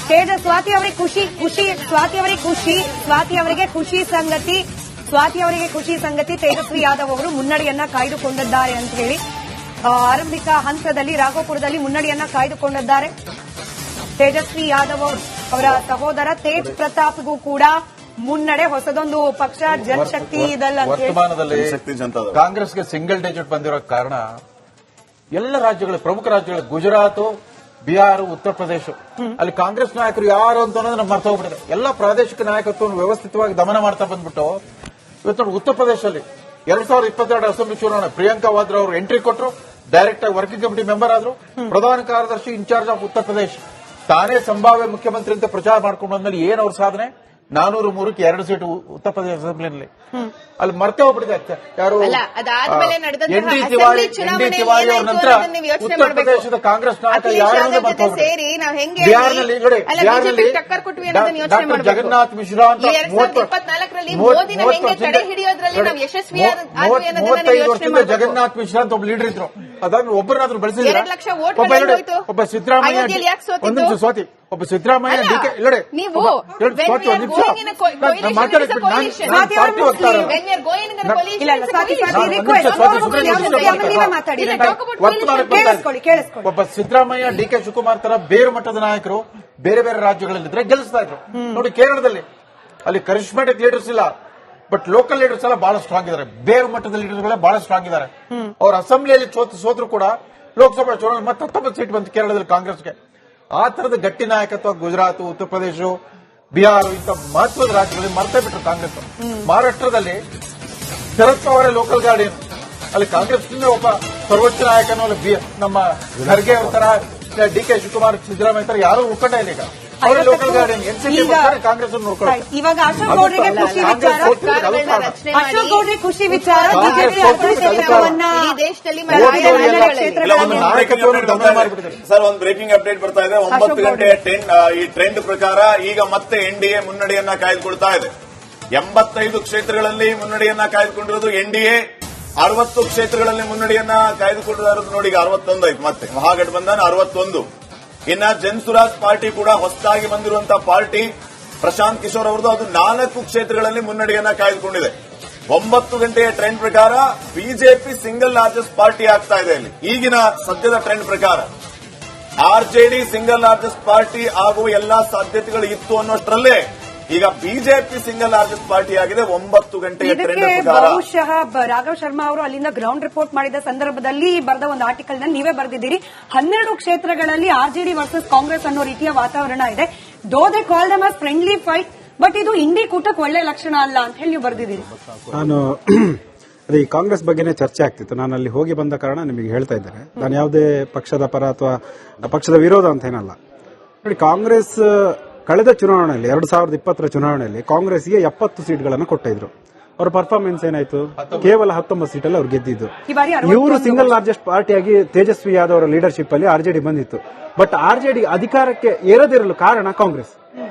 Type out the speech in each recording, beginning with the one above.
ಸ್ವಾತಿ ಅವರಿಗೆ ಖುಷಿ ಸಂಗತಿ ತೇಜಸ್ವಿ ಯಾದವ್ ಅವರು ಮುನ್ನಡೆಯನ್ನ ಕಾಯ್ದುಕೊಂಡಿದ್ದಾರೆ ಅಂತ ಹೇಳಿ ಆರಂಭಿಕ ಹಂತದಲ್ಲಿ ರಾಘೋಪುರದಲ್ಲಿ ಮುನ್ನಡೆಯನ್ನ ಕಾಯ್ದುಕೊಂಡಿದ್ದಾರೆ. ತೇಜಸ್ವಿ ಯಾದವ್ ಅವರ ಸಹೋದರ ತೇಜ್ ಪ್ರತಾಪ್ಗೂ ಕೂಡ ಮುನ್ನಡೆ. ಹೊಸದೊಂದು ಪಕ್ಷ ಜನಶಕ್ತಿ ವರ್ತಮಾನದಲ್ಲಿ ಕಾಂಗ್ರೆಸ್ಗೆ ಸಿಂಗಲ್ ಡಿಜಿಟ್ ಬಂದಿರೋ ಕಾರಣ ಎಲ್ಲ ರಾಜ್ಯಗಳು, ಪ್ರಮುಖ ರಾಜ್ಯಗಳು, ಗುಜರಾತ್, ಬಿಹಾರ, ಉತ್ತರ ಪ್ರದೇಶ, ಅಲ್ಲಿ ಕಾಂಗ್ರೆಸ್ ನಾಯಕರು ಯಾರು ಅಂತ ಅನ್ನೋದು ನಮ್ಗೆ ಮರ್ತ ಹೋಗ್ಬಿಟ್ಟಿದೆ. ಎಲ್ಲ ಪ್ರಾದೇಶಿಕ ನಾಯಕತ್ವವನ್ನು ವ್ಯವಸ್ಥಿತವಾಗಿ ದಮನ ಮಾಡ್ತಾ ಬಂದ್ಬಿಟ್ಟು ಇವತ್ತು ನೋಡಿ ಉತ್ತರ ಪ್ರದೇಶದಲ್ಲಿ 2022 ಅಸೆಂಬ್ಲಿ ಚುನಾವಣೆ ಪ್ರಿಯಾಂಕಾ ವಾದ್ರಾ ಅವರು ಎಂಟ್ರಿ ಕೊಟ್ಟರು, ಡೈರೆಕ್ಟ್ ಆಗಿ ವರ್ಕಿಂಗ್ ಕಮಿಟಿ ಮೆಂಬರ್ ಆದ್ರು, ಪ್ರಧಾನ ಕಾರ್ಯದರ್ಶಿ ಇನ್ಚಾರ್ಜ್ ಆಫ್ ಉತ್ತರ ಪ್ರದೇಶ, ತಾನೇ ಸಂಭಾವ್ಯ ಮುಖ್ಯಮಂತ್ರಿ ಅಂತ ಪ್ರಚಾರ ಮಾಡ್ಕೊಂಡು ಬಂದ್ಮೇಲೆ ಏನ್ ಅವ್ರ ಸಾಧನೆ, 403ಕ್ಕೆ 2 ಸೀಟು ಉತ್ತರ ಪ್ರದೇಶ ಅಸೆಂಬ್ಲಿನಲ್ಲಿ. ಅಲ್ಲಿ ಮರ್ತೆ ಹೋಗ್ಬಿಟ್ಟಿದೆ. ಯಾರು ಎನ್ ಡಿ ತಿವಾರಿ ಅವ್ರ ನಂತರ ಉತ್ತರ ಪ್ರದೇಶದ ಕಾಂಗ್ರೆಸ್ ನಾಯಕ ಯಾರು ಬಿಹಾರ್ನಲ್ಲಿ ಡಾಕ್ಟರ್ ಜಗನ್ನಾಥ್ ಮಿಶ್ರಾ ಅಂತ 35 ವರ್ಷದಿಂದ ಜಗನ್ನಾಥ್ ಮಿಶ್ರಾ ಅಂತ ಒಬ್ಬ ಲೀಡರ್ ಇದ್ರು. ಅದಾದ್ಮೇಲೆ ಒಬ್ಬರನ್ನಾದ್ರೂ ಬೆಳೆಸಿದ್ರೆ ಒಬ್ಬ ಸಿದ್ದರಾಮಯ್ಯ, ಒಂದು ನಿಮಿಷ ಸ್ವಾತಿ, ಒಬ್ಬ ಸಿದ್ದರಾಮಯ್ಯ ಡಿಕೆ ಇಲ್ಲಡೆ ಸ್ವಾತಿ ಒಂದು ನಿಮಿಷ ಮಾತಾಡ್ತೀನಿ, ಪಾರ್ಟಿ ಹೋಗ್ತಾರೆ ಒಬ್ಬ ಸಿದ್ದರಾಮಯ್ಯ, ಡಿಕೆ ಶಿವಕುಮಾರ್ ತರ ಬೇರೆ ಮಟ್ಟದ ನಾಯಕರು ಬೇರೆ ಬೇರೆ ರಾಜ್ಯಗಳಲ್ಲಿದ್ರೆ ಗೆಲ್ಲಿಸ್ತಾ ಇದ್ರು. ನೋಡಿ ಕೇರಳದಲ್ಲಿ ಅಲ್ಲಿ ಕರಿಷ್ಮ್ಯಾಟಿಕ್ ಲೀಡರ್ಸ್ ಇಲ್ಲ, ಬಟ್ ಲೋಕಲ್ ಲೀಡರ್ಸ್ ಎಲ್ಲ ಬಹಳ ಸ್ಟ್ರಾಂಗ್ ಇದ್ದಾರೆ, ಬೇರೆ ಮಟ್ಟದ ಲೀಡರ್ಗಳೇ ಬಹಳ ಸ್ಟ್ರಾಂಗ್ ಇದ್ದಾರೆ. ಅವ್ರ ಅಸೆಂಬ್ಲಿಯಲ್ಲಿ ಸೋತರು ಕೂಡ ಲೋಕಸಭಾ ಚುನಾವಣೆ ಮತ್ತೆ 19 ಸೀಟ್ ಬಂತು ಕೇರಳದಲ್ಲಿ ಕಾಂಗ್ರೆಸ್ಗೆ. ಆ ತರದ ಗಟ್ಟಿ ನಾಯಕತ್ವ ಗುಜರಾತ್, ಉತ್ತರ ಪ್ರದೇಶ, ಬಿಹಾರ ಇಂಥ ಮಹತ್ವದ ರಾಜ್ಯಗಳಲ್ಲಿ ಮರ್ತೇ ಬಿಟ್ರು ಕಾಂಗ್ರೆಸ್. ಮಹಾರಾಷ್ಟ್ರದಲ್ಲಿ ಶರದ್ ಪವಾರ್ ಲೋಕಲ್ ಗಾರ್ಡಿಯನ್, ಅಲ್ಲಿ ಕಾಂಗ್ರೆಸ್ ಒಬ್ಬ ಸರ್ವೋಚ್ಚ ನಾಯಕನು ನಮ್ಮ ಖರ್ಗೆ ಅವರ ತರ, ಡಿಕೆ ಶಿವಕುಮಾರ್, ಸಿದ್ದರಾಮಯ್ಯ ತರ ಯಾರು ಉಳ್ಕೊಂಡ ಇಲ್ಲ. ಈಗ ಅವರೇ ಲೋಕಲ್ ಗಾರ್ಡಿಯನ್ ಎನ್ಸಿಪಿ ಕಾಂಗ್ರೆಸ್ ನೋಡ್ಕೊಳ್ಳಿ. ಇವಾಗ ಅಶೋಕ್ ಗೌಡ್ರಿಗೆ ಖುಷಿ ವಿಚಾರ ಸರ್, ಒಂದು ಬ್ರೇಕಿಂಗ್ ಅಪ್ಡೇಟ್ ಬರ್ತಾ ಇದೆ. 9 ಗಂಟೆ ಈ ಟ್ರೆಂಡ್ ಪ್ರಕಾರ ಈಗ ಮತ್ತೆ ಎನ್ಡಿಎ ಮುನ್ನಡೆಯನ್ನ ಕಾಯ್ದುಕೊಳ್ತಾ ಇದೆ. 85 ಕ್ಷೇತ್ರಗಳಲ್ಲಿ ಮುನ್ನಡೆಯನ್ನ ಕಾಯ್ದುಕೊಂಡಿರೋದು ಎನ್ಡಿಎ, 60 ಕ್ಷೇತ್ರಗಳಲ್ಲಿ ಮುನ್ನಡೆಯನ್ನ ಕಾಯ್ದುಕೊಂಡಿರೋದು ನೋಡಿ ಈಗ 61 ಆಯ್ತು. ಮತ್ತೆ ಮಹಾಗಠಬಂಧನ್ 61. ಇನ್ನ ಜನಸುರಾಜ್ ಪಾರ್ಟಿ ಕೂಡ ಹೊಸದಾಗಿ ಬಂದಿರುವಂತಹ ಪಾರ್ಟಿ ಪ್ರಶಾಂತ್ ಕಿಶೋರ್ ಅವರದು, ಅದು 4 ಕ್ಷೇತ್ರಗಳಲ್ಲಿ ಮುನ್ನಡೆಯನ್ನ ಕಾಯ್ದುಕೊಂಡಿದೆ. 9 ಗಂಟೆಯ ಟ್ರೆಂಡ್ ಪ್ರಕಾರ ಬಿಜೆಪಿ ಸಿಂಗಲ್ ಲಾರ್ಜೆಸ್ಟ್ ಪಾರ್ಟಿ ಆಗ್ತಾ ಇದೆ. ಇಲ್ಲಿ ಈಗಿನ ಸದ್ಯದ ಟ್ರೆಂಡ್ ಪ್ರಕಾರ ಆರ್ಜೆಡಿ ಸಿಂಗಲ್ ಲಾರ್ಜೆಸ್ಟ್ ಪಾರ್ಟಿ ಆಗುವ ಎಲ್ಲಾ ಸಾಧ್ಯತೆಗಳು ಇತ್ತು ಅನ್ನೋಷ್ಟರಲ್ಲೇ ಈಗ ಬಿಜೆಪಿ ಸಿಂಗಲ್ ಲಾರ್ಜೆಸ್ಟ್ ಪಾರ್ಟಿ ಆಗಿದೆ. 9 ಗಂಟೆಯ ಟ್ರೆಂಡ್ ಪ್ರಕಾರ ಬಹುಶಃ ರಾಘವ್ ಶರ್ಮಾ ಅವರು ಅಲ್ಲಿಂದ ಗ್ರೌಂಡ್ ರಿಪೋರ್ಟ್ ಮಾಡಿದ ಸಂದರ್ಭದಲ್ಲಿ ಬರೆದ ಒಂದು ಆರ್ಟಿಕಲ್ ನಲ್ಲಿ ನೀವೇ ಬರೆದಿದ್ದೀರಿ, 12 ಕ್ಷೇತ್ರಗಳಲ್ಲಿ ಆರ್ಜೆಡಿ ವರ್ಸಸ್ ಕಾಂಗ್ರೆಸ್ ಅನ್ನೋ ರೀತಿಯ ವಾತಾವರಣ ಇದೆ. Though they call dum us friendly fight, but ಇದು ಇಂಡಿ ಕೂಟಕ್ಕೆ ಒಳ್ಳೆ ಲಕ್ಷಣ ಅಲ್ಲ ಅಂತ ಹೇಳಿ ನೀವು ಬರೆದಿದ್ದೀರಿ. ನಾನು ಅದೇ ಈ ಕಾಂಗ್ರೆಸ್ ಬಗ್ಗೆನೇ ಚರ್ಚೆ ಆಗ್ತಿತ್ತು. ನಾನು ಅಲ್ಲಿ ಹೋಗಿ ಬಂದ ಕಾರಣ ನಿಮಗೆ ಹೇಳ್ತಾ ಇದ್ದೇನೆ. ನಾನು ಯಾವುದೇ ಪಕ್ಷದ ಪರ ಅಥವಾ ಪಕ್ಷದ ವಿರೋಧ ಅಂತ ಏನಲ್ಲ. ನೋಡಿ, ಕಾಂಗ್ರೆಸ್ ಕಳೆದ ಚುನಾವಣೆಯಲ್ಲಿ 2020 ಚುನಾವಣೆಯಲ್ಲಿ ಕಾಂಗ್ರೆಸ್ಗೆ 70 ಸೀಟ್ಗಳನ್ನು ಕೊಟ್ಟಿದ್ರು. ಅವರ ಪರ್ಫಾರ್ಮೆನ್ಸ್ ಏನಾಯ್ತು? ಕೇವಲ 19 ಸೀಟಲ್ಲಿ ಅವ್ರು ಗೆದ್ದಿದ್ದು. ಇವರು ಸಿಂಗಲ್ ಲಾರ್ಜೆಸ್ಟ್ ಪಾರ್ಟಿಯಾಗಿ ತೇಜಸ್ವಿ ಯಾದವ್ ಅವರ ಲೀಡರ್ಶಿಪ್ ಅಲ್ಲಿ ಆರ್ಜೆಡಿ ಬಂದಿತ್ತು. ಬಟ್ ಆರ್ಜೆಡಿ ಅಧಿಕಾರಕ್ಕೆ ಏರದಿರಲು ಕಾರಣ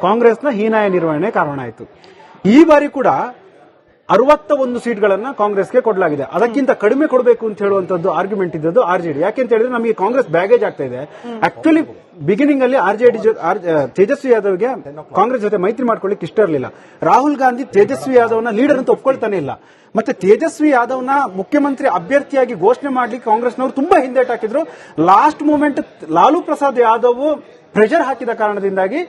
ಕಾಂಗ್ರೆಸ್ನ ಹೀನಾಯ ನಿರ್ವಹಣೆ ಕಾರಣ ಆಯಿತು. ಈ ಬಾರಿ ಕೂಡ 61 ಸೀಟ್ಗಳನ್ನ ಕಾಂಗ್ರೆಸ್ಗೆ ಕೊಡಲಾಗಿದೆ. ಅದಕ್ಕಿಂತ ಕಡಿಮೆ ಕೊಡಬೇಕು ಅಂತ ಹೇಳುವಂತದ್ದು ಆರ್ಗ್ಯುಮೆಂಟ್ ಇದ್ದದ್ದು ಆರ್ಜೆಡಿ. ಯಾಕೆಂತ ಹೇಳಿದ್ರೆ ನಮಗೆ ಕಾಂಗ್ರೆಸ್ ಬ್ಯಾಗೇಜ್ ಆಗ್ತಾ ಇದೆ. ಆಕ್ಚುಲಿ ಬಿಗಿನಿಂಗ್ ಅಲ್ಲಿ ಆರ್ಜೆಡಿ ತೇಜಸ್ವಿ ಯಾದವ್ಗೆ ಕಾಂಗ್ರೆಸ್ ಜೊತೆ ಮೈತ್ರಿ ಮಾಡ್ಕೊಳ್ಳಿಕ್ಕೆ ಇಷ್ಟ ಇರಲಿಲ್ಲ. ರಾಹುಲ್ ಗಾಂಧಿ ತೇಜಸ್ವಿ ಯಾದವ್ನ ಲೀಡರ್ ಅಂತ ಒಪ್ಕೊಳ್ತಾನೆ ಇಲ್ಲ. ಮತ್ತೆ ತೇಜಸ್ವಿ ಯಾದವ್ನ ಮುಖ್ಯಮಂತ್ರಿ ಅಭ್ಯರ್ಥಿಯಾಗಿ ಘೋಷಣೆ ಮಾಡ್ಲಿಕ್ಕೆ ಕಾಂಗ್ರೆಸ್ನವರು ತುಂಬಾ ಹಿಂದೇಟ್ ಹಾಕಿದ್ರು. Last moment Lalu Prasad Yadav pressure ಹಾಕಿದ ಕಾರಣದಿಂದಾಗಿ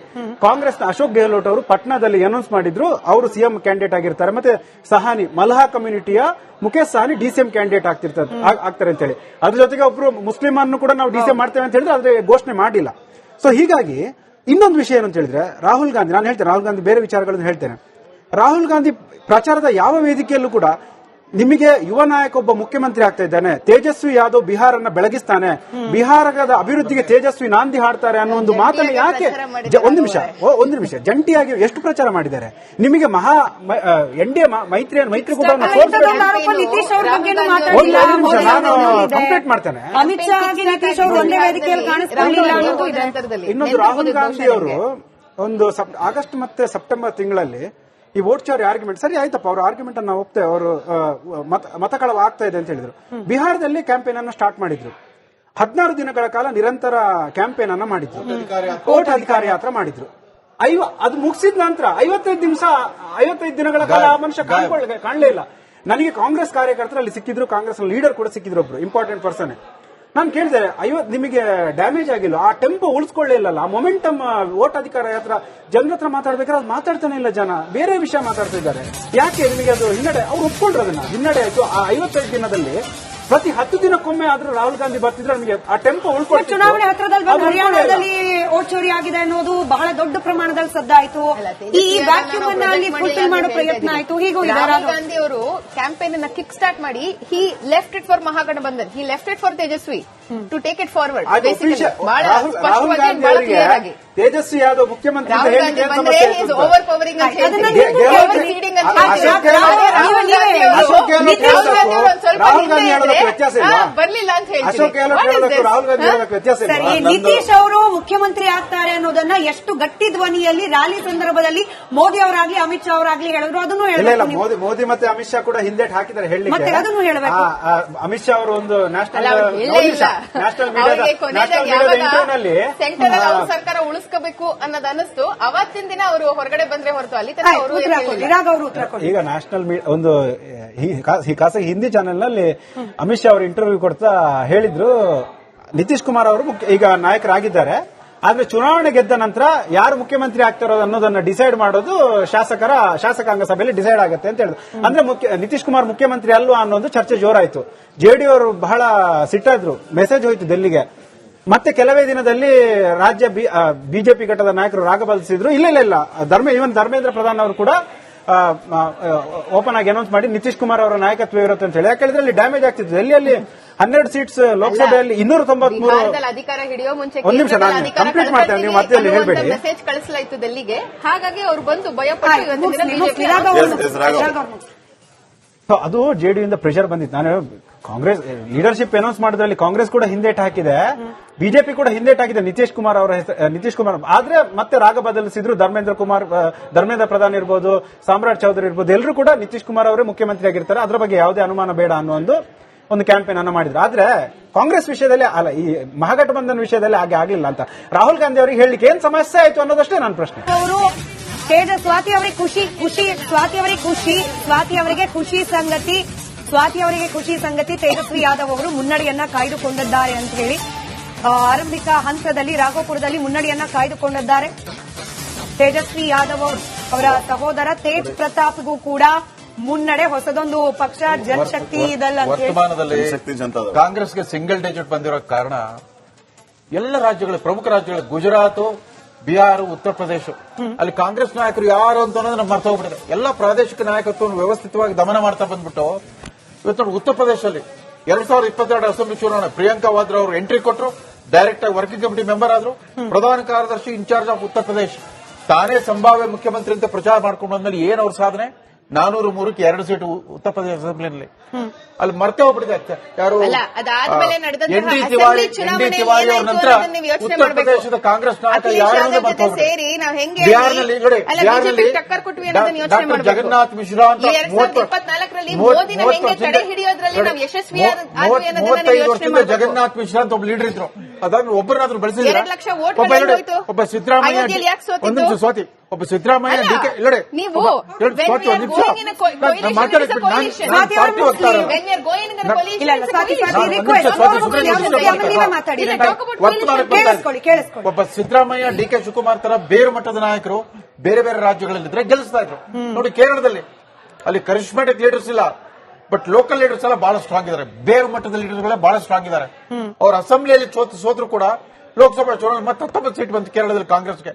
ಕಾಂಗ್ರೆಸ್ನ ಅಶೋಕ್ ಗೆಹ್ಲೋಟ್ ಅವರು ಪಟ್ನಾದಲ್ಲಿ ಅನೌನ್ಸ್ ಮಾಡಿದ್ರು ಅವರು ಸಿಎಂ ಕ್ಯಾಂಡಿಡೇಟ್ ಆಗಿರ್ತಾರೆ. ಮತ್ತೆ ಸಹಾನಿ ಮಲ್ಹಾ ಕಮ್ಯುನಿಟಿಯ ಮುಖೇಶ್ ಸಹಾನಿ ಡಿಸಿಎಂ ಕ್ಯಾಂಡಿಡೇಟ್ ಆಗ್ತಾರೆ ಅಂತ ಹೇಳಿ, ಅದ್ರ ಜೊತೆಗೆ ಒಬ್ರು ಮುಸ್ಲಿಂ ಅನ್ನು ಕೂಡ ನಾವು ಡಿಸಿಎಂ ಮಾಡ್ತೇವೆ ಅಂತ ಹೇಳಿದ್ರೆ ಅದ್ರ ಘೋಷಣೆ ಮಾಡಿಲ್ಲ. ಸೊ ಹೀಗಾಗಿ ಇನ್ನೊಂದು ವಿಷಯ ಏನಂತ ಹೇಳಿದ್ರೆ ರಾಹುಲ್ ಗಾಂಧಿ, ನಾನು ಹೇಳ್ತೇನೆ ರಾಹುಲ್ ಗಾಂಧಿ ಬೇರೆ ವಿಚಾರಗಳನ್ನು ಹೇಳ್ತೇನೆ. ರಾಹುಲ್ ಗಾಂಧಿ ಪ್ರಚಾರದ ಯಾವ ವೇದಿಕೆಯಲ್ಲೂ ಕೂಡ ನಿಮಗೆ ಯುವ ನಾಯಕ ಒಬ್ಬ ಮುಖ್ಯಮಂತ್ರಿ ಆಗ್ತಾ ಇದ್ದಾನೆ, ತೇಜಸ್ವಿ ಯಾದವ್ ಬಿಹಾರನ್ನ ಬೆಳಗಿಸ್ತಾನೆ, ಬಿಹಾರದ ಅಭಿವೃದ್ಧಿಗೆ ತೇಜಸ್ವಿ ನಾಂದಿ ಹಾಡ್ತಾರೆ ಅನ್ನೋ ಒಂದು ಮಾತನ್ನು ಯಾಕೆ ಒಂದು ನಿಮಿಷ ಜಂಟಿಯಾಗಿ ಎಷ್ಟು ಪ್ರಚಾರ ಮಾಡಿದ್ದಾರೆ? ನಿಮಗೆ ಎನ್ಡಿಎ ಮೈತ್ರಿಕೂಟವನ್ನು ಕಂಪ್ಲೀಟ್ ಮಾಡ್ತಾನೆ. ಇನ್ನೊಂದು ರಾಹುಲ್ ಗಾಂಧಿ ಅವರು ಒಂದು ಆಗಸ್ಟ್ ಮತ್ತೆ ಸೆಪ್ಟೆಂಬರ್ ತಿಂಗಳಲ್ಲಿ ಈ ವೋಟ್ ಚೋರಿ ಆರ್ಗ್ಯುಮೆಂಟ್ ಸರಿ ಆಯ್ತಪ್ಪ, ಅವ್ರ ಆರ್ಗ್ಯುಮೆಂಟ್ ನಾವು ಒಪ್ತೇವೆ, ಅವರು ಮತಕಳವ ಆಗ್ತಾ ಇದೆ ಅಂತ ಹೇಳಿದ್ರು. ಬಿಹಾರದಲ್ಲಿ ಕ್ಯಾಂಪೇನ್ ಅನ್ನು ಸ್ಟಾರ್ಟ್ ಮಾಡಿದ್ರು. 16 ದಿನಗಳ ಕಾಲ ನಿರಂತರ ಕ್ಯಾಂಪೇನ್ ಅನ್ನ ಮಾಡಿದ್ರು, ಕೋರ್ಟ್ ಅಧಿಕಾರಿ ಯಾತ್ರೆ ಮಾಡಿದ್ರು. ಅದು ಮುಗಿಸಿದ ನಂತರ 55 ದಿನಗಳ ಕಾಲ ಆ ಮನುಷ್ಯ ಕಾಣಲೇ ಇಲ್ಲ. ನನಗೆ ಕಾಂಗ್ರೆಸ್ ಕಾರ್ಯಕರ್ತರು ಅಲ್ಲಿ ಸಿಕ್ಕಿದ್ರು, ಕಾಂಗ್ರೆಸ್ ಲೀಡರ್ ಕೂಡ ಸಿಕ್ಕಿದ್ರು, ಒಬ್ರು ಇಂಪಾರ್ಟೆಂಟ್ ಪರ್ಸನ್. ನಾನು ಕೇಳಿದೆ, ನಿಮಗೆ ಡ್ಯಾಮೇಜ್ ಆಗಿಲ್ಲ, ಆ ಟೆಂಪೋ ಉಳಿಸ್ಕೊಳ್ಳೇ ಇಲ್ಲ, ಆ ಮೊಮೆಂಟಮ್ ವೋಟ್ ಅಧಿಕಾರ ಹತ್ರ ಜನರ ಹತ್ರ ಮಾತಾಡ್ಬೇಕಾದ್ರೆ ಅದು ಮಾತಾಡ್ತಾನೆ ಇಲ್ಲ, ಜನ ಬೇರೆ ವಿಷಯ ಮಾತಾಡ್ತಾ ಇದ್ದಾರೆ. ಯಾಕೆ ನಿಮಗೆ ಅದು ಹಿನ್ನಡೆ? ಅವ್ರು ಒಪ್ಕೊಂಡ್ರು, ಅದನ್ನ ಹಿನ್ನಡೆ ಆಯ್ತು. ಆ 55 ದಿನದಲ್ಲಿ ಪ್ರತಿ 10 ದಿನಕ್ಕೊಮ್ಮೆ ಆದ್ರೂ ರಾಹುಲ್ ಗಾಂಧಿ ಬರ್ತಿದ್ರೆ ನಮಗೆ ಆ ಟೆಂಪೋ ಉಳ್ಕೊಂಡು. ಚುನಾವಣೆ ಹತ್ರದಲ್ಲಿ ಬಂದು ಹರಿಯಾಣದಲ್ಲಿ ಓಟ್ ಚೋರಿ ಆಗಿದೆ ಅನ್ನೋದು ಬಹಳ ದೊಡ್ಡ ಪ್ರಮಾಣದಲ್ಲಿ ಸದ್ದಾಯ್ತು. ಈ ವ್ಯಾಕ್ಯೂಮ್ ಅನ್ನ ಅಲ್ಲಿ ಫುಲ್ಫಿಲ್ ಮಾಡೋ ಪ್ರಯತ್ನ ಆಯ್ತು. ಹೀಗೂ ರಾಹುಲ್ ಗಾಂಧಿ ಅವರು ಕ್ಯಾಂಪೇನ್ ಅನ್ನ ಕಿಕ್ ಸ್ಟಾರ್ಟ್ ಮಾಡಿ he left it for Mahagathbandhan, he left it for Tejashwi to take it forward. Rahul Gandhi ಅವರಿಗೆ ತೇಜಸ್ವಿ ಯಾದವ್ ಮುಖ್ಯಮಂತ್ರಿ ಓವರ್ ಪವರಿಂಗ್ ಅಂತ ಬರ್ಲಿಲ್ಲ ಅಂತ ಅಶೋಕ್ ಗೆಹ್ಲೋಟ್ ರಾಹುಲ್ ಗಾಂಧಿ ಹೇಳೋದಕ್ಕೆ ವ್ಯತ್ಯಾಸ ಇಲ್ಲ. ನಿತೀಶ್ ಅವರು ಮುಖ್ಯಮಂತ್ರಿ ಆಗ್ತಾರೆ ಅನ್ನೋದನ್ನ ಎಷ್ಟು ಗಟ್ಟಿ ಧ್ವನಿಯಲ್ಲಿ ರ್ಯಾಲಿ ಸಂದರ್ಭದಲ್ಲಿ ಮೋದಿ ಅವರಾಗ್ಲಿ ಅಮಿತ್ ಶಾ ಅವರಾಗ್ಲಿ ಹೇಳಿದ್ರು, ಅದನ್ನು ಇಲ್ಲ. ಮೋದಿ ಮತ್ತೆ ಅಮಿತ್ ಶಾ ಕೂಡ ಹಿಂದೆ ಹಾಕಿದ್ದಾರೆ ಹೇಳಲಿಕ್ಕೆ. ಅದನ್ನು ಹೇಳಬೇಕು. ಅಮಿತ್ ಶಾ ಅವರು ಒಂದು ನ್ಯಾಷನಲ್ ಮೀಡಿಯಾದ ಇಂಟರ್ವ್ಯೂನಲ್ಲಿ ಸೆಂಟ್ರಲ್ ಅವ್ರ ಸರ್ಕಾರ ಉಳಿಸ್ಕೋಬೇಕು ಅನ್ನೋದು ಅನಿಸ್ತು. ಅವತ್ತಿನ ದಿನ ಅವರು ಹೊರಗಡೆ ಬಂದ್ರೆ ಹೊರತು ಅಲ್ಲಿ ತನಕ ಅವರು ಈಗ ನ್ಯಾಷನಲ್ ಒಂದು ಖಾಸಗಿ ಹಿಂದಿ ಚಾನೆಲ್ ನಲ್ಲಿ ಅಮಿತ್ ಶಾ ಅವರು ಇಂಟರ್ವ್ಯೂ ಕೊಡ್ತಾ ಹೇಳಿದ್ರು, ನಿತೀಶ್ ಕುಮಾರ್ ಅವರು ಈಗ ನಾಯಕರಾಗಿದ್ದಾರೆ, ಆದ್ರೆ ಚುನಾವಣೆ ಗೆದ್ದ ನಂತರ ಯಾರು ಮುಖ್ಯಮಂತ್ರಿ ಆಗ್ತಾರೋ ಅನ್ನೋದನ್ನ ಡಿಸೈಡ್ ಮಾಡೋದು ಶಾಸಕಾಂಗ ಸಭೆಯಲ್ಲಿ ಡಿಸೈಡ್ ಆಗುತ್ತೆ ಅಂತ ಹೇಳಿದ್ರು. ಅಂದ್ರೆ ನಿತೀಶ್ ಕುಮಾರ್ ಮುಖ್ಯಮಂತ್ರಿ ಅಲ್ವಾ ಅನ್ನೋ ಒಂದು ಚರ್ಚೆ ಜೋರಾಯ್ತು. ಜೆಡಿಯು ಅವರು ಬಹಳ ಸಿಟ್ಟಾದ್ರು, ಮೆಸೇಜ್ ಹೋಯ್ತು ಡೆಲ್ಲಿಗೆ. ಮತ್ತೆ ಕೆಲವೇ ದಿನದಲ್ಲಿ ರಾಜ್ಯ ಬಿಜೆಪಿ ಘಟಕದ ನಾಯಕರು ರಾಗ ಬದಲಿಸಿದ್ರು. ಇಲ್ಲ ಧರ್ಮೇಂದ್ರ ಪ್ರಧಾನ್ ಅವರು ಕೂಡ ಓಪನ್ ಆಗಿ ಅನೌನ್ಸ್ ಮಾಡಿ ನಿತೀಶ್ ಕುಮಾರ್ ಅವರ ನಾಯಕತ್ವ ಇರುತ್ತೆ ಅಂತ ಹೇಳಿ. ಯಾಕಂದ್ರೆ ಅಲ್ಲಿ ಡ್ಯಾಮೇಜ್ ಆಗ್ತಿತ್ತು. ಡೆಲ್ಲಿಯಲ್ಲಿ 12 ಸೀಟ್ಸ್, ಲೋಕಸಭೆಯಲ್ಲಿ 293. ಅಧಿಕಾರ ಹಿಡಿಯೋ ಮುಂಚೆ ಒಂದು ನಿಮಿಷ ನಾನು ಕಂಪ್ಲೀಟ್ ಮಾಡ್ತೇನೆ, ನೀವು ಮತ್ತೆ ಹೇಳ್ಬೇಡಿ. ಮೆಸೇಜ್ ಕಳಿಸಲಾಯಿತು ಡೆಲ್ಲಿಗೆ, ಹಾಗಾಗಿ ಅವರು ಬಂದು ಭಯಪಟ್ಟು ಅದು ಜೆಡಿಯಿಂದ ಪ್ರೆಷರ್ ಬಂದಿತ್ತು. ನಾನು ಕಾಂಗ್ರೆಸ್ ಲೀಡರ್ಶಿಪ್ ಅನೌನ್ಸ್ ಮಾಡೋದ್ರಲ್ಲಿ ಕಾಂಗ್ರೆಸ್ ಕೂಡ ಹಿಂದೇಟ್ ಹಾಕಿದೆ, ಬಿಜೆಪಿ ಕೂಡ ಹಿಂದೇಟ್ ಹಾಕಿದೆ ನಿತೀಶ್ ಕುಮಾರ್ ಅವರ ನಿತೀಶ್ ಕುಮಾರ್. ಆದ್ರೆ ಮತ್ತೆ ರಾಗ ಬದಲಿಸಿದ್ರು. ಧರ್ಮೇಂದ್ರ ಪ್ರಧಾನ್ ಇರ್ಬೋದು, ಸಾಮ್ರಾಟ್ ಚೌಧರಿ ಇರ್ಬೋದು, ಎಲ್ಲರೂ ಕೂಡ ನಿತೀಶ್ ಕುಮಾರ್ ಅವರೇ ಮುಖ್ಯಮಂತ್ರಿ ಆಗಿರ್ತಾರೆ, ಅದ್ರ ಬಗ್ಗೆ ಯಾವುದೇ ಅನುಮಾನ ಬೇಡ ಅನ್ನೋ ಒಂದು ಕ್ಯಾಂಪೇನ್ ಅನ್ನು ಮಾಡಿದ್ರು. ಆದ್ರೆ ಕಾಂಗ್ರೆಸ್ ವಿಷಯದಲ್ಲಿ ಅಲ್ಲ, ಈ ಮಹಾಗಠಬಂಧನ್ ವಿಷಯದಲ್ಲಿ ಹಾಗೆ ಆಗ್ಲಿಲ್ಲ ಅಂತ ರಾಹುಲ್ ಗಾಂಧಿ ಅವರಿಗೆ ಹೇಳಲಿಕ್ಕೆ ಏನ್ ಸಮಸ್ಯೆ ಆಯ್ತು ಅನ್ನೋದಷ್ಟೇ ನನ್ನ ಪ್ರಶ್ನೆ. ಸ್ವಾತಿ ಅವರಿಗೆ ಖುಷಿ ಸಂಗತಿ ತೇಜಸ್ವಿ ಯಾದವ್ ಅವರು ಮುನ್ನಡೆಯನ್ನ ಕಾಯ್ದುಕೊಂಡಿದ್ದಾರೆ ಅಂತ ಹೇಳಿ ಆರಂಭಿಕ ಹಂತದಲ್ಲಿ ರಾಘೋಪುರದಲ್ಲಿ ಮುನ್ನಡೆಯನ್ನ ಕಾಯ್ದುಕೊಂಡಿದ್ದಾರೆ. ತೇಜಸ್ವಿ ಯಾದವ್ ಅವರ ಸಹೋದರ ತೇಜ್ ಪ್ರತಾಪ್ಗೂ ಕೂಡ ಮುನ್ನಡೆ. ಹೊಸದೊಂದು ಪಕ್ಷ ಜನಶಕ್ತಿ ವರ್ತಮಾನದಲ್ಲಿ ಕಾಂಗ್ರೆಸ್ಗೆ ಸಿಂಗಲ್ ಡಿಜಿಟ್ ಬಂದಿರೋ ಕಾರಣ ಎಲ್ಲ ರಾಜ್ಯಗಳ ಪ್ರಮುಖ ರಾಜ್ಯಗಳ ಗುಜರಾತ್, ಬಿಹಾರ, ಉತ್ತರ ಪ್ರದೇಶ ಅಲ್ಲಿ ಕಾಂಗ್ರೆಸ್ ನಾಯಕರು ಯಾರು ಅಂತ ಅನ್ನೋದನ್ನ ಮರ್ತ ಹೋಗ್ಬಿಟ್ಟಿದೆ. ಎಲ್ಲ ಪ್ರಾದೇಶಿಕ ನಾಯಕತ್ವವನ್ನು ವ್ಯವಸ್ಥಿತವಾಗಿ ದಮನ ಮಾಡ್ತಾ ಬಂದ್ಬಿಟ್ಟು ಇವತ್ತು ನೋಡಿ ಉತ್ತರ ಪ್ರದೇಶದಲ್ಲಿ 2022 ಅಸೆಂಬ್ಲಿ ಚುನಾವಣೆ ಪ್ರಿಯಾಂಕಾ ವಾದ್ರಾ ಅವರು ಎಂಟ್ರಿ ಕೊಟ್ಟರು, ಡೈರೆಕ್ಟ್ ಆಗಿ ವರ್ಕಿಂಗ್ ಕಮಿಟಿ ಮೆಂಬರ್ ಆದ್ರು, ಪ್ರಧಾನ ಕಾರ್ಯದರ್ಶಿ ಇನ್ಚಾರ್ಜ್ ಆಫ್ ಉತ್ತರ ಪ್ರದೇಶ, ತಾನೇ ಸಂಭಾವ್ಯ ಮುಖ್ಯಮಂತ್ರಿ ಅಂತ ಪ್ರಚಾರ ಮಾಡ್ಕೊಂಡು ಬಂದ್ಮೇಲೆ ಏನ್ ಅವ್ರ ಸಾಧನೆ? 403ಕ್ಕೆ 2 ಸೀಟು ಉತ್ತರ ಪ್ರದೇಶ ಅಸೆಂಬ್ಲಿನಲ್ಲಿ. ಅಲ್ಲಿ ಮರ್ತೆ ಹೋಗ್ಬಿಟ್ಟಿದೆ. ಯಾರು ಎನ್ ಡಿ ತಿವಾರಿ ಅವ್ರ ನಂತರ ಉತ್ತರ ಪ್ರದೇಶದ ಕಾಂಗ್ರೆಸ್ ನಾಯಕ ಯಾರು ಬಿಹಾರ್ನಲ್ಲಿ ಡಾಕ್ಟರ್ ಜಗನ್ನಾಥ್ ಮಿಶ್ರಾ ಅಂತ 35 ವರ್ಷದಿಂದ ಜಗನ್ನಾಥ್ ಮಿಶ್ರಾ ಅಂತ ಒಬ್ಬ ಲೀಡರ್ ಇದ್ರು. ಅದಾದ್ಮೇಲೆ ಒಬ್ಬರನ್ನಾದ್ರೂ ಬೆಳೆಸಿದ್ರೆ ಒಬ್ಬ ಸಿದ್ದರಾಮಯ್ಯ, ಒಂದು ನಿಮಿಷ ಸ್ವಾತಿ, ಒಬ್ಬ ಸಿದ್ದರಾಮಯ್ಯ ಡಿಕೆ ನೋಡಿ ಸ್ವಾತಿ ಒಂದು ನಿಮಿಷ ಮಾತಾಡ್ಬಿಟ್ಟು ಪಾರ್ಟಿ ಹೋಗ್ತಾರೆ. ಒಬ್ಬ ಸಿದ್ದರಾಮಯ್ಯ, ಡಿಕೆ ಶಿವಕುಮಾರ್ ತರ ಬೇರೆ ಮಟ್ಟದ ನಾಯಕರು ಬೇರೆ ಬೇರೆ ರಾಜ್ಯಗಳಲ್ಲಿದ್ರೆ ಗೆಲ್ಲಿಸ್ತಾ ಇದ್ರು. ನೋಡಿ ಕೇರಳದಲ್ಲಿ ಅಲ್ಲಿ ಕರಿಷ್ಮ್ಯಾಟಿಕ್ ಲೀಡರ್ಸ್ ಇಲ್ಲ, ಬಟ್ ಲೋಕಲ್ ಲೀಡರ್ಸ್ ಎಲ್ಲ ಬಹಳ ಸ್ಟ್ರಾಂಗ್ ಇದ್ದಾರೆ. ಬೇರೆ ಮಟ್ಟದ ಲೀಡರ್ಗಳೇ ಬಹಳ ಸ್ಟ್ರಾಂಗ್ ಇದ್ದಾರೆ. ಅವ್ರ ಅಸೆಂಬ್ಲಿಯಲ್ಲಿ ಸೋತರು ಕೂಡ ಲೋಕಸಭಾ ಚುನಾವಣೆ ಮತ್ತೆ 19 ಸೀಟ್ ಬಂತು ಕೇರಳದಲ್ಲಿ ಕಾಂಗ್ರೆಸ್ಗೆ.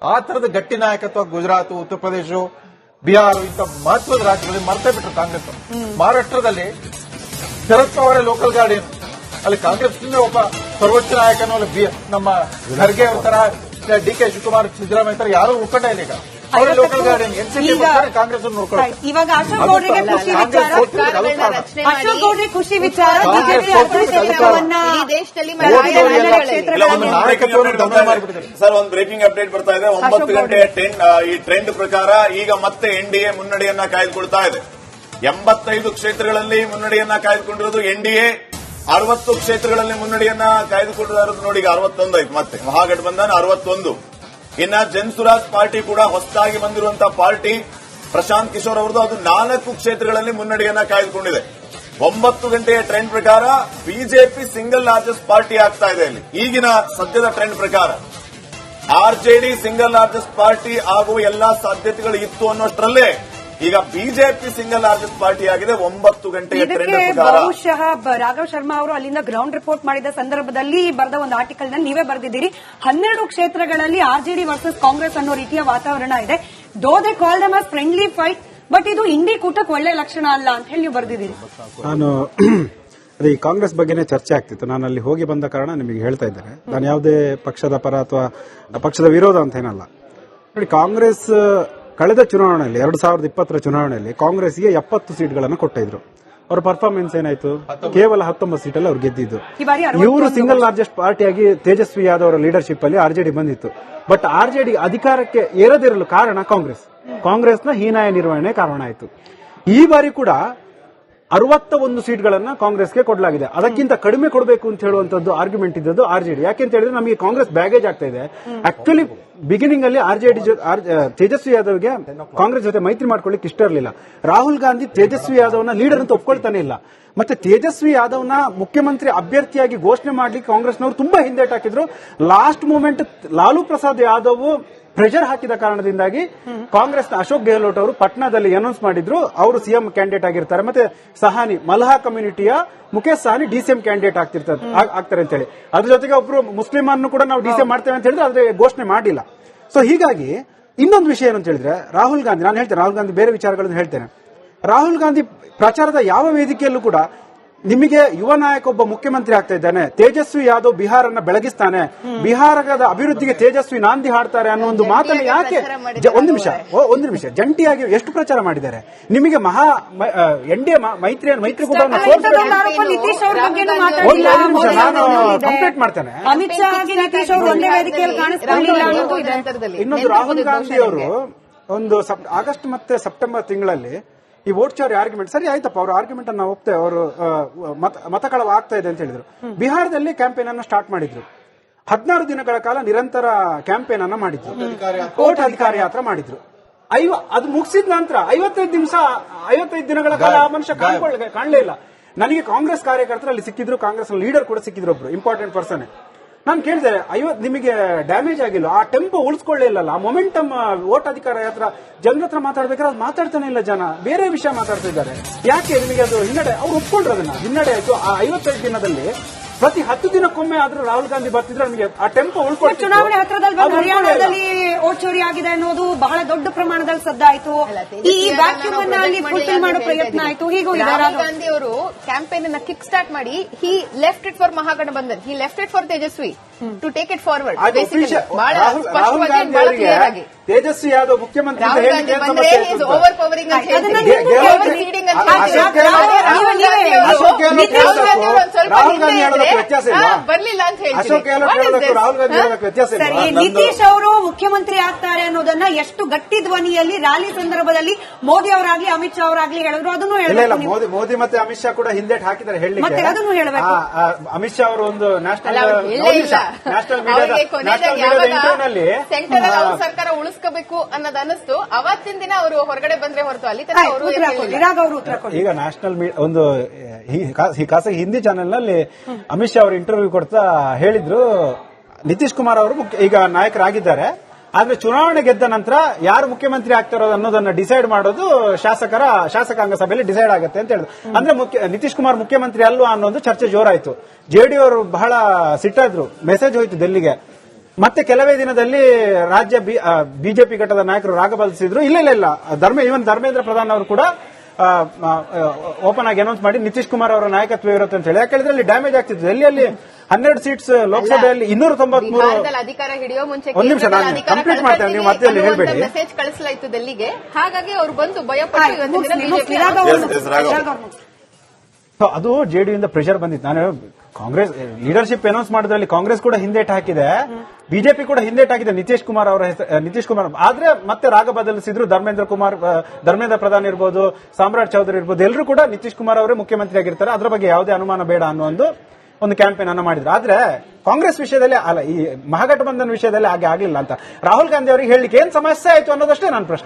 ಆ ತರದ ಗಟ್ಟಿ ನಾಯಕತ್ವ ಗುಜರಾತ್, ಉತ್ತರ ಪ್ರದೇಶ, ಬಿಹಾರ ಇಂಥ ಮಹತ್ವದ ರಾಜ್ಯಗಳಲ್ಲಿ ಮರ್ತೇ ಬಿಟ್ರು ಕಾಂಗ್ರೆಸ್. ಮಹಾರಾಷ್ಟ್ರದಲ್ಲಿ ಶರದ್ ಪವಾರ್ ಲೋಕಲ್ ಗಾರ್ಡಿಯನ್, ಅಲ್ಲಿ ಕಾಂಗ್ರೆಸ್ ಒಬ್ಬ ಸರ್ವೋಚ್ಚ ನಾಯಕನು ನಮ್ಮ ಖರ್ಗೆ ಅವ್ರ ತರ, ಡಿಕೆ ಶಿವಕುಮಾರ್, ಸಿದ್ದರಾಮಯ್ಯ ತರ ಯಾರು ಉಳ್ಕೊಂಡ ಇಲ್ಲ. ಈಗ ಅವರೇ ಲೋಕಲ್ ಗಾರ್ಡಿಯನ್ ಎನ್ಸಿಪಿ ಕಾಂಗ್ರೆಸ್ ನೋಡ್ಕೊಳ್ಳಿ. ಇವಾಗ ಅಶೋಕ್ ಗೌಡ್ರಿಗೆ ಖುಷಿ ವಿಚಾರ ಸರ್, ಒಂದು ಬ್ರೇಕಿಂಗ್ ಅಪ್ಡೇಟ್ ಬರ್ತಾ ಇದೆ. 9:10 ಈ ಟ್ರೆಂಡ್ ಪ್ರಕಾರ ಈಗ ಮತ್ತೆ ಎನ್ಡಿಎ ಮುನ್ನಡೆಯನ್ನ ಕಾಯ್ದುಕೊಳ್ತಾ ಇದೆ. 85 ಕ್ಷೇತ್ರಗಳಲ್ಲಿ ಮುನ್ನಡೆಯನ್ನ ಕಾಯ್ದುಕೊಂಡಿರೋದು ಎನ್ಡಿಎ. 60 ಕ್ಷೇತ್ರಗಳಲ್ಲಿ ಮುನ್ನಡೆಯನ್ನ ಕಾಯ್ದುಕೊಂಡಿರೋದು ನೋಡಿ. ಈಗ 61 ಆಯ್ತು, ಮತ್ತೆ ಮಹಾಗಠಬಂಧನ್ 61. ಇನ್ನ ಜನ್ಸುರಾಜ್ ಪಾರ್ಟಿ ಕೂಡ ಹೊಸದಾಗಿ ಬಂದಿರುವಂತಹ ಪಾರ್ಟಿ ಪ್ರಶಾಂತ್ ಕಿಶೋರ್ ಅವರದು, ಅದು 4 ಕ್ಷೇತ್ರಗಳಲ್ಲಿ ಮುನ್ನಡೆಯನ್ನ ಕಾಯ್ದುಕೊಂಡಿದೆ. 9 ಗಂಟೆಯ ಟ್ರೆಂಡ್ ಪ್ರಕಾರ ಬಿಜೆಪಿ ಸಿಂಗಲ್ ಲಾರ್ಜೆಸ್ಟ್ ಪಾರ್ಟಿ ಆಗ್ತಾ ಇದೆ. ಇಲ್ಲಿ ಈಗಿನ ಸದ್ಯದ ಟ್ರೆಂಡ್ ಪ್ರಕಾರ ಆರ್ಜೆಡಿ ಸಿಂಗಲ್ ಲಾರ್ಜೆಸ್ಟ್ ಪಾರ್ಟಿ ಆಗುವ ಎಲ್ಲಾ ಸಾಧ್ಯತೆಗಳು ಇತ್ತು ಅನ್ನೋಷ್ಟರಲ್ಲೇ ಈಗ ಬಿಜೆಪಿ ಸಿಂಗಲ್ ಲಾರ್ಜೆಸ್ಟ್ ಪಾರ್ಟಿ ಆಗಿದೆ. 9 ಗಂಟೆಯ ಟ್ರೆಂಡ್ ಇದಕ್ಕೆ ಪ್ರಕಾರ ಬಹುಶಃ ರಾಘವ್ ಶರ್ಮಾ ಅವರು ಅಲ್ಲಿಂದ ಗ್ರೌಂಡ್ ರಿಪೋರ್ಟ್ ಮಾಡಿದ ಸಂದರ್ಭದಲ್ಲಿ ಬರೆದ ಒಂದು ಆರ್ಟಿಕಲ್ ನಲ್ಲಿ ನೀವೇ ಬರೆದಿದ್ದೀರಿ, 12 ಕ್ಷೇತ್ರಗಳಲ್ಲಿ ಆರ್ಜೆಡಿ ವರ್ಸಸ್ ಕಾಂಗ್ರೆಸ್ ಅನ್ನೋ ರೀತಿಯ ವಾತಾವರಣ ಇದೆ. Though they call them as friendly fight, but ಇದು ಇಂಡಿ ಕೂಟಕ್ಕೆ ಒಳ್ಳೆ ಲಕ್ಷಣ ಅಲ್ಲ ಅಂತ ಹೇಳಿ ನೀವು ಬರೆದಿದ್ದೀರಿ. ನಾನು ಅದೇ ಈ ಕಾಂಗ್ರೆಸ್ ಬಗ್ಗೆನೇ ಚರ್ಚೆ ಆಗ್ತಿತ್ತು. ನಾನು ಅಲ್ಲಿ ಹೋಗಿ ಬಂದ ಕಾರಣ ನಿಮಗೆ ಹೇಳ್ತಾ ಇದ್ದಾರೆ. ನಾನು ಯಾವುದೇ ಪಕ್ಷದ ಪರ ಅಥವಾ ಪಕ್ಷದ ವಿರೋಧ ಅಂತ ಏನಲ್ಲ. ನೋಡಿ, ಕಾಂಗ್ರೆಸ್ ಕಳೆದ ಚುನಾವಣೆಯಲ್ಲಿ 2020 ಚುನಾವಣೆಯಲ್ಲಿ ಕಾಂಗ್ರೆಸ್ಗೆ 70 ಸೀಟ್ಗಳನ್ನು ಕೊಟ್ಟಿದ್ರು. ಅವರ ಪರ್ಫಾರ್ಮೆನ್ಸ್ ಏನಾಯ್ತು? ಕೇವಲ 19 ಸೀಟಲ್ಲಿ ಅವ್ರು ಗೆದ್ದಿದ್ದು. ಇವರು ಸಿಂಗಲ್ ಲಾರ್ಜೆಸ್ಟ್ ಪಾರ್ಟಿಯಾಗಿ ತೇಜಸ್ವಿ ಯಾದವ್ ಅವರ ಲೀಡರ್ಶಿಪ್ ಅಲ್ಲಿ ಆರ್ಜೆಡಿ ಬಂದಿತ್ತು. ಬಟ್ ಆರ್ಜೆಡಿ ಅಧಿಕಾರಕ್ಕೆ ಏರದಿರಲು ಕಾರಣ ಕಾಂಗ್ರೆಸ್ನ ಹೀನಾಯ ನಿರ್ವಹಣೆ ಕಾರಣ ಆಯಿತು. ಈ ಬಾರಿ ಕೂಡ 61 ಸೀಟ್ಗಳನ್ನ ಕಾಂಗ್ರೆಸ್ಗೆ ಕೊಡಲಾಗಿದೆ. ಅದಕ್ಕಿಂತ ಕಡಿಮೆ ಕೊಡಬೇಕು ಅಂತ ಹೇಳುವಂತದ್ದು ಆರ್ಗ್ಯುಮೆಂಟ್ ಇದ್ದದ್ದು ಆರ್ಜೆಡಿ. ಯಾಕೆಂತ ಹೇಳಿದ್ರೆ ನಮಗೆ ಕಾಂಗ್ರೆಸ್ ಬ್ಯಾಗೇಜ್ ಆಗ್ತಾ ಇದೆ. ಆಕ್ಚುಲಿ ಬಿಗಿನಿಂಗ್ ಅಲ್ಲಿ ಆರ್ಜೆಡಿ ತೇಜಸ್ವಿ ಯಾದವ್ಗೆ ಕಾಂಗ್ರೆಸ್ ಜೊತೆ ಮೈತ್ರಿ ಮಾಡ್ಕೊಳ್ಳಿಕ್ಕೆ ಇಷ್ಟ ಇರಲಿಲ್ಲ. ರಾಹುಲ್ ಗಾಂಧಿ ತೇಜಸ್ವಿ ಯಾದವ್ನ ಲೀಡರ್ ಅಂತ ಒಪ್ಕೊಳ್ತಾನೆ ಇಲ್ಲ. ಮತ್ತೆ ತೇಜಸ್ವಿ ಯಾದವ್ನ ಮುಖ್ಯಮಂತ್ರಿ ಅಭ್ಯರ್ಥಿಯಾಗಿ ಘೋಷಣೆ ಮಾಡ್ಲಿಕ್ಕೆ ಕಾಂಗ್ರೆಸ್ನವರು ತುಂಬಾ ಹಿಂದೇಟ್ ಹಾಕಿದ್ರು. Last moment Lalu Prasad Yadav pressure ಹಾಕಿದ ಕಾರಣದಿಂದಾಗಿ ಕಾಂಗ್ರೆಸ್ನ ಅಶೋಕ್ ಗೆಹ್ಲೋಟ್ ಅವರು ಪಟ್ನಾದಲ್ಲಿ ಅನೌನ್ಸ್ ಮಾಡಿದ್ರು ಅವರು ಸಿಎಂ ಕ್ಯಾಂಡಿಡೇಟ್ ಆಗಿರ್ತಾರೆ. ಮತ್ತೆ ಸಹಾನಿ ಮಲ್ಹಾ ಕಮ್ಯುನಿಟಿಯ ಮುಖೇಶ್ ಸಹಾನಿ ಡಿಸಿಎಂ ಕ್ಯಾಂಡಿಡೇಟ್ ಆಗ್ತಾರೆ ಅಂತ ಹೇಳಿ, ಅದ್ರ ಜೊತೆಗೆ ಒಬ್ರು ಮುಸ್ಲಿಂ ಅನ್ನು ಕೂಡ ನಾವು ಡಿಸಿಎಂ ಮಾಡ್ತೇವೆ ಅಂತ ಹೇಳಿದ್ರೆ ಅದ್ರ ಘೋಷಣೆ ಮಾಡಿಲ್ಲ. ಸೊ ಹೀಗಾಗಿ ಇನ್ನೊಂದು ವಿಷಯ ಏನು ಅಂತ ಹೇಳಿದ್ರೆ, ರಾಹುಲ್ ಗಾಂಧಿ, ನಾನು ಹೇಳ್ತೇನೆ ರಾಹುಲ್ ಗಾಂಧಿ ಬೇರೆ ವಿಚಾರಗಳನ್ನು ಹೇಳ್ತೇನೆ. ರಾಹುಲ್ ಗಾಂಧಿ ಪ್ರಚಾರದ ಯಾವ ವೇದಿಕೆಯಲ್ಲೂ ಕೂಡ ನಿಮಗೆ ಯುವ ನಾಯಕ ಒಬ್ಬ ಮುಖ್ಯಮಂತ್ರಿ ಆಗ್ತಾ ಇದ್ದಾನೆ, ತೇಜಸ್ವಿ ಯಾದವ್ ಬಿಹಾರನ್ನ ಬೆಳಗಿಸ್ತಾನೆ, ಬಿಹಾರದ ಅಭಿವೃದ್ಧಿಗೆ ತೇಜಸ್ವಿ ನಾಂದಿ ಹಾಡ್ತಾರೆ ಅನ್ನೋ ಒಂದು ಮಾತನ್ನು ಯಾಕೆ ಒಂದು ನಿಮಿಷ ಜಂಟಿಯಾಗಿ ಎಷ್ಟು ಪ್ರಚಾರ ಮಾಡಿದ್ದಾರೆ? ನಿಮಗೆ ಎನ್ಡಿಎ ಮೈತ್ರಿಕೂಟವನ್ನು ಕಂಪ್ಲೀಟ್ ಮಾಡ್ತಾನೆ. ಇನ್ನೊಂದು, ರಾಹುಲ್ ಗಾಂಧಿ ಅವರು ಒಂದು ಆಗಸ್ಟ್ ಮತ್ತೆ ಸೆಪ್ಟೆಂಬರ್ ತಿಂಗಳಲ್ಲಿ ಈ ವೋಟ್ ಚೋರಿ ಆರ್ಗ್ಯುಮೆಂಟ್ ಸರಿ ಆಯ್ತಪ್ಪ, ಅವ್ರ ಆರ್ಗ್ಯುಮೆಂಟ್ ಅನ್ನು ನಾವು ಒಪ್ತೇವೆ, ಅವರು ಮತಕಳವು ಆಗ್ತಾ ಇದೆ ಅಂತ ಹೇಳಿದ್ರು. ಬಿಹಾರದಲ್ಲಿ ಕ್ಯಾಂಪೇನ್ ಅನ್ನು ಸ್ಟಾರ್ಟ್ ಮಾಡಿದ್ರು. 16 ದಿನಗಳ ಕಾಲ ನಿರಂತರ ಕ್ಯಾಂಪೇನ್ ಅನ್ನ ಮಾಡಿದ್ರು, ವೋಟ್ ಅಧಿಕಾರಿ ಯಾತ್ರೆ ಮಾಡಿದ್ರು. ಅದು ಮುಗಿಸಿದ ನಂತರ 55 ದಿನಗಳ ಕಾಲ ಆ ಮನುಷ್ಯ ಕಾಣಲೇ ಇಲ್ಲ. ನನಗೆ ಕಾಂಗ್ರೆಸ್ ಕಾರ್ಯಕರ್ತರು ಅಲ್ಲಿ ಸಿಕ್ಕಿದ್ರು, ಕಾಂಗ್ರೆಸ್ ಲೀಡರ್ ಕೂಡ ಸಿಕ್ಕಿದ್ರು, ಒಬ್ರು ಇಂಪಾರ್ಟೆಂಟ್ ಪರ್ಸನ್. ನಾನು ಕೇಳಿದೆ, ನಿಮಗೆ ಡ್ಯಾಮೇಜ್ ಆಗಿಲ್ಲ, ಆ ಟೆಂಪೋ ಉಳಿಸ್ಕೊಳ್ಳೇ ಇಲ್ಲ, ಆ ಮೊಮೆಂಟಮ್ ವೋಟ್ ಅಧಿಕಾರ ಯಾತ್ರ ಜನರ ಹತ್ರ ಮಾತಾಡ್ಬೇಕಾದ್ರೆ ಅದು ಮಾತಾಡ್ತಾನೆ ಇಲ್ಲ, ಜನ ಬೇರೆ ವಿಷಯ ಮಾತಾಡ್ತಾ ಇದ್ದಾರೆ. ಯಾಕೆ ನಿಮಗೆ ಅದು ಹಿನ್ನಡೆ? ಅವ್ರು ಒಪ್ಕೊಂಡ್ರು, ಅದನ್ನ ಹಿನ್ನಡೆ ಆಯ್ತು. ಆ 55 ದಿನದಲ್ಲಿ ಪ್ರತಿ 10 ದಿನಕ್ಕೊಮ್ಮೆ ಆದ್ರೂ ರಾಹುಲ್ ಗಾಂಧಿ ಬರ್ತಿದ್ರೆ ನಮಗೆ ಆ ಟೆಂಪೋ ಉಳ್ಕೊಂಡು. ಚುನಾವಣೆ ಹತ್ರದಲ್ಲಿ ಹರಿಯಾಣದಲ್ಲಿ ವೋಟ್ ಚೋರಿ ಆಗಿದೆ ಅನ್ನೋದು ಬಹಳ ದೊಡ್ಡ ಪ್ರಮಾಣದಲ್ಲಿ ಸದ್ದಾಯ್ತು. ಈ ವ್ಯಾಕ್ಯೂಮ್ ಅನ್ನ ಅಲ್ಲಿ ಫುಲ್ಫಿಲ್ ಮಾಡೋ ಪ್ರಯತ್ನ ಆಯ್ತು. ಹೀಗೂ ರಾಹುಲ್ ಗಾಂಧಿ ಅವರು ಕ್ಯಾಂಪೇನ್ ಅನ್ನ ಕಿಕ್ ಸ್ಟಾರ್ಟ್ ಮಾಡಿ he left it for Mahagathbandhan, he left it for Tejashwi to take it forward. Rahul Gandhi ಅವರಿಗೆ ತೇಜಸ್ವಿ ಯಾದವ್ ಮುಖ್ಯಮಂತ್ರಿ ಓವರ್ ಪವರಿಂಗ್ ಬರ್ಲಿಲ್ಲ ಅಂತ ಅಶೋಕ್ ಗೆಹ್ಲೋಟ್ ರಾಹುಲ್ ಗಾಂಧಿ ವ್ಯತ್ಯಾಸ. ನಿತೀಶ್ ಅವರು ಮುಖ್ಯಮಂತ್ರಿ ಆಗ್ತಾರೆ ಅನ್ನೋದನ್ನ ಎಷ್ಟು ಗಟ್ಟಿ ಧ್ವನಿಯಲ್ಲಿ ರ್ಯಾಲಿ ಸಂದರ್ಭದಲ್ಲಿ ಮೋದಿ ಅವರಾಗ್ಲಿ ಅಮಿತ್ ಶಾ ಅವರಾಗ್ಲಿ ಹೇಳಿದ್ರು, ಅದನ್ನು ಹೇಳಬೇಕು. ಮೋದಿ ಮತ್ತೆ ಅಮಿತ್ ಶಾ ಕೂಡ ಹಿಂದೇಟ್ ಹಾಕಿದ್ದಾರೆ ಹೇಳಲಿಕ್ಕೆ. ಅದನ್ನು ಹೇಳಬೇಕು. ಅಮಿತ್ ಶಾ ಅವರು ಒಂದು ನ್ಯಾಷನಲ್ ಇಂಟರ್ವ್ಯೂನಲ್ಲಿ ಸೆಂಟ್ರಲ್ ಸರ್ಕಾರ ಉಳಿಸ್ಕೋಬೇಕು ಅನ್ನೋದು ಅನಿಸ್ತು. ಅವತ್ತಿನ ದಿನ ಅವರು ಹೊರಗಡೆ ಬಂದ್ರೆ ಹೊರತು ಅಲ್ಲಿ ಈಗ ನ್ಯಾಷನಲ್ ಒಂದು ಖಾಸಗಿ ಹಿಂದಿ ಚಾನೆಲ್ ನಲ್ಲಿ ಅಮಿತ್ ಶಾ ಅವರು ಇಂಟರ್ವ್ಯೂ ಕೊಡ್ತಾ ಹೇಳಿದ್ರು, ನಿತೀಶ್ ಕುಮಾರ್ ಅವರು ಈಗ ನಾಯಕರಾಗಿದ್ದಾರೆ, ಆದ್ರೆ ಚುನಾವಣೆ ಗೆದ್ದ ನಂತರ ಯಾರು ಮುಖ್ಯಮಂತ್ರಿ ಆಗ್ತಾರೋ ಅನ್ನೋದನ್ನ ಡಿಸೈಡ್ ಮಾಡೋದು ಶಾಸಕಾಂಗ ಸಭೆಯಲ್ಲಿ ಡಿಸೈಡ್ ಆಗುತ್ತೆ ಅಂತ ಹೇಳಿದ್ರು. ಅಂದ್ರೆ ನಿತೀಶ್ ಕುಮಾರ್ ಮುಖ್ಯಮಂತ್ರಿ ಅಲ್ವಾ ಅನ್ನೋ ಒಂದು ಚರ್ಚೆ ಜೋರಾಯ್ತು. ಜೆಡಿಯು ಅವರು ಬಹಳ ಸಿಟ್ಟಾದ್ರು, ಮೆಸೇಜ್ ಹೋಯ್ತು ಡೆಲ್ಲಿಗೆ. ಮತ್ತೆ ಕೆಲವೇ ದಿನದಲ್ಲಿ ರಾಜ್ಯ ಬಿಜೆಪಿ ಘಟಕದ ನಾಯಕರು ರಾಗಬಲಿಸಿದ್ರು. ಇಲ್ಲ ಧರ್ಮೇಂದ್ರ ಪ್ರಧಾನ್ ಅವರು ಕೂಡ ಓಪನ್ ಆಗಿ ಅನೌನ್ಸ್ ಮಾಡಿ ನಿತೀಶ್ ಕುಮಾರ್ ಅವರ ನಾಯಕತ್ವ ಇರುತ್ತೆ ಅಂತ ಹೇಳಿ. ಯಾಕಂದ್ರೆ ಅಲ್ಲಿ ಡ್ಯಾಮೇಜ್ ಆಗ್ತಿತ್ತು. ಡೆಲ್ಲಿಯಲ್ಲಿ 12 ಸೀಟ್ಸ್, ಲೋಕಸಭೆಯಲ್ಲಿ 293. ಅಧಿಕಾರ ಹಿಡಿಯೋ ಮುಂಚೆ ಒಂದು ನಿಮಿಷ ನಾನು ಕಂಪ್ಲೀಟ್ ಮಾಡ್ತೇನೆ, ನೀವು ಮತ್ತೆ ಹೇಳ್ಬೇಡಿ. ಮೆಸೇಜ್ ಕಳಿಸಲಾಯಿತು ಡೆಲ್ಲಿಗೆ, ಹಾಗಾಗಿ ಅವರು ಬಂದು ಭಯಪಟ್ಟು ಅದು ಜೆಡಿಯುಯಿಂದ ಪ್ರೆಷರ್ ಬಂದಿತ್ತು. ನಾನು ಕಾಂಗ್ರೆಸ್ ಲೀಡರ್ಶಿಪ್ ಅನೌನ್ಸ್ ಮಾಡೋದ್ರಲ್ಲಿ ಕಾಂಗ್ರೆಸ್ ಕೂಡ ಹಿಂದೇಟ್ ಹಾಕಿದೆ, ಬಿಜೆಪಿ ಕೂಡ ಹಿಂದೇಟ್ ಹಾಕಿದೆ ನಿತೀಶ್ ಕುಮಾರ್ ಅವರ ನಿತೀಶ್ ಕುಮಾರ್. ಆದ್ರೆ ಮತ್ತೆ ರಾಗ ಬದಲಿಸಿದ್ರು. ಧರ್ಮೇಂದ್ರ ಪ್ರಧಾನ್ ಇರ್ಬೋದು, ಸಾಮ್ರಾಟ್ ಚೌಧರಿ ಇರ್ಬೋದು, ಎಲ್ಲರೂ ಕೂಡ ನಿತೀಶ್ ಕುಮಾರ್ ಅವರೇ ಮುಖ್ಯಮಂತ್ರಿ ಆಗಿರ್ತಾರೆ, ಅದ್ರ ಬಗ್ಗೆ ಯಾವುದೇ ಅನುಮಾನ ಬೇಡ ಅನ್ನೋ ಒಂದು ಕ್ಯಾಂಪೇನ್ ಅನ್ನು ಮಾಡಿದ್ರು. ಆದ್ರೆ ಕಾಂಗ್ರೆಸ್ ವಿಷಯದಲ್ಲಿ ಅಲ್ಲ, ಈ ಮಹಾಗಠಬಂಧನ್ ವಿಷಯದಲ್ಲಿ ಹಾಗೆ ಆಗ್ಲಿಲ್ಲ ಅಂತ ರಾಹುಲ್ ಗಾಂಧಿ ಅವರಿಗೆ ಹೇಳಲಿಕ್ಕೆ ಏನ್ ಸಮಸ್ಯೆ ಆಯ್ತು ಅನ್ನೋದಷ್ಟೇ ನನ್ನ ಪ್ರಶ್ನೆ.